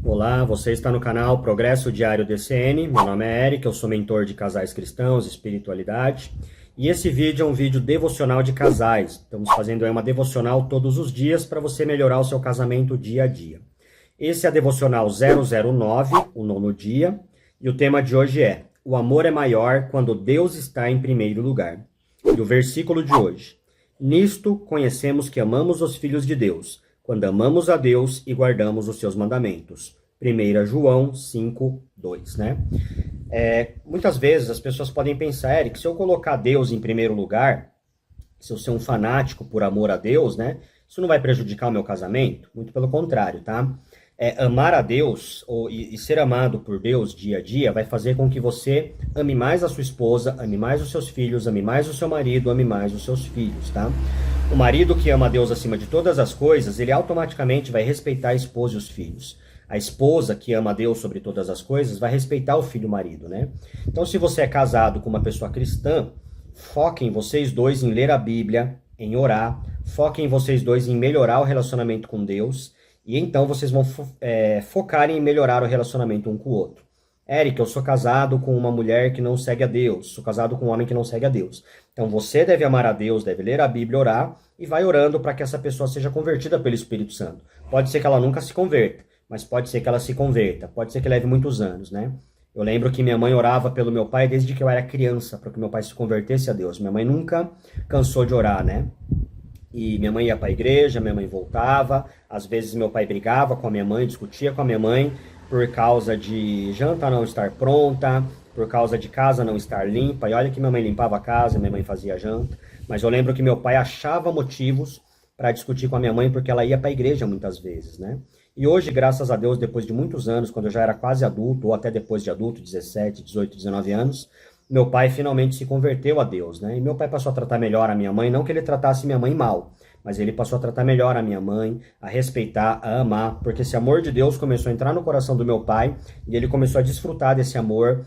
Olá, você está no canal Progresso Diário DCN. Meu nome é Eric, eu sou mentor de casais cristãos, espiritualidade. E esse vídeo é um vídeo devocional de casais. Estamos fazendo uma devocional todos os dias para você melhorar o seu casamento dia a dia. Esse é a devocional 009, o nono dia, e o tema de hoje é: o amor é maior quando Deus está em primeiro lugar. E o versículo de hoje: nisto conhecemos que amamos os filhos de Deus, quando amamos a Deus e guardamos os seus mandamentos. 1 João 5:2, né? Muitas vezes as pessoas podem pensar, Eric, se eu colocar Deus em primeiro lugar, se eu ser um fanático por amor a Deus, né? Isso não vai prejudicar o meu casamento? Muito pelo contrário, tá? Amar a Deus e ser amado por Deus dia a dia vai fazer com que você ame mais a sua esposa, ame mais os seus filhos, ame mais o seu marido, ame mais os seus filhos, tá? O marido que ama a Deus acima de todas as coisas, ele automaticamente vai respeitar a esposa e os filhos. A esposa que ama a Deus sobre todas as coisas vai respeitar o filho e o marido, né? Então, se você é casado com uma pessoa cristã, foquem vocês dois em ler a Bíblia, em orar, foquem vocês dois em melhorar o relacionamento com Deus, e então vocês vão focar em melhorar o relacionamento um com o outro. Eric, eu sou casado com uma mulher que não segue a Deus, sou casado com um homem que não segue a Deus. Então você deve amar a Deus, deve ler a Bíblia, orar, e vai orando para que essa pessoa seja convertida pelo Espírito Santo. Pode ser que ela nunca se converta, mas pode ser que ela se converta, pode ser que leve muitos anos, né? Eu lembro que minha mãe orava pelo meu pai desde que eu era criança, para que meu pai se convertesse a Deus. Minha mãe nunca cansou de orar, né? E minha mãe ia para a igreja, minha mãe voltava. Às vezes meu pai brigava com a minha mãe, discutia com a minha mãe por causa de janta não estar pronta, por causa de casa não estar limpa. E olha que minha mãe limpava a casa, minha mãe fazia janta. Mas eu lembro que meu pai achava motivos para discutir com a minha mãe porque ela ia para a igreja muitas vezes, né? E hoje, graças a Deus, depois de muitos anos, quando eu já era quase adulto, ou até depois de adulto, 17, 18, 19 anos, meu pai finalmente se converteu a Deus, né? E meu pai passou a tratar melhor a minha mãe, não que ele tratasse minha mãe mal, mas ele passou a tratar melhor a minha mãe, a respeitar, a amar, porque esse amor de Deus começou a entrar no coração do meu pai, e ele começou a desfrutar desse amor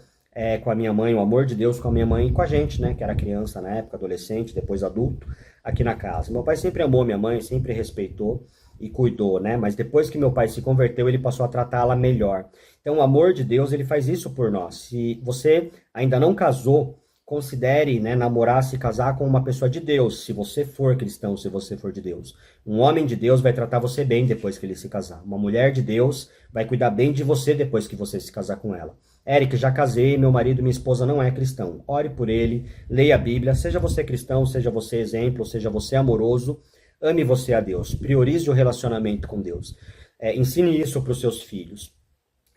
com a minha mãe, o amor de Deus com a minha mãe e com a gente, né? Que era criança na época, adolescente, depois adulto, aqui na casa. Meu pai sempre amou minha mãe, sempre respeitou e cuidou, né? Mas depois que meu pai se converteu, ele passou a tratá-la melhor. Então, o amor de Deus, ele faz isso por nós. Se você ainda não casou, considere, né, namorar, se casar com uma pessoa de Deus, se você for cristão, se você for de Deus. Um homem de Deus vai tratar você bem depois que ele se casar. Uma mulher de Deus vai cuidar bem de você depois que você se casar com ela. Eric, já casei, meu marido e minha esposa não é cristão. Ore por ele, leia a Bíblia, seja você cristão, seja você exemplo, seja você amoroso, ame você a Deus, priorize o relacionamento com Deus. Ensine isso para os seus filhos.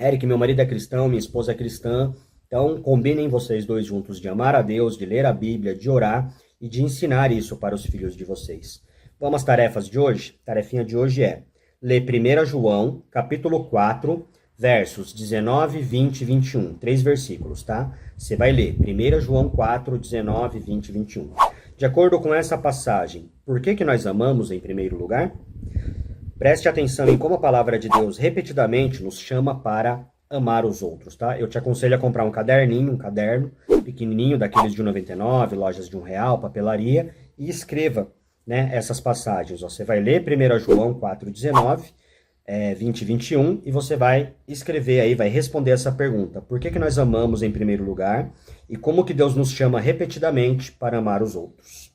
Eric, meu marido é cristão, minha esposa é cristã, então combinem vocês dois juntos de amar a Deus, de ler a Bíblia, de orar e de ensinar isso para os filhos de vocês. Vamos às tarefas de hoje? A tarefinha de hoje é ler 1 João, capítulo 4, versos 19, 20 e 21. 3 versículos, tá? Você vai ler 1 João 4, 19, 20 e 21. De acordo com essa passagem, por que nós amamos em primeiro lugar? Preste atenção em como a palavra de Deus repetidamente nos chama para amar os outros, tá? Eu te aconselho a comprar um caderninho, um caderno pequenininho, daqueles de 99, lojas de R$1, papelaria, e escreva, né, essas passagens. Você vai ler 1 João 4, 19, 20 e 21, e você vai escrever aí, vai responder essa pergunta. Por que nós amamos em primeiro lugar? E como que Deus nos chama repetidamente para amar os outros?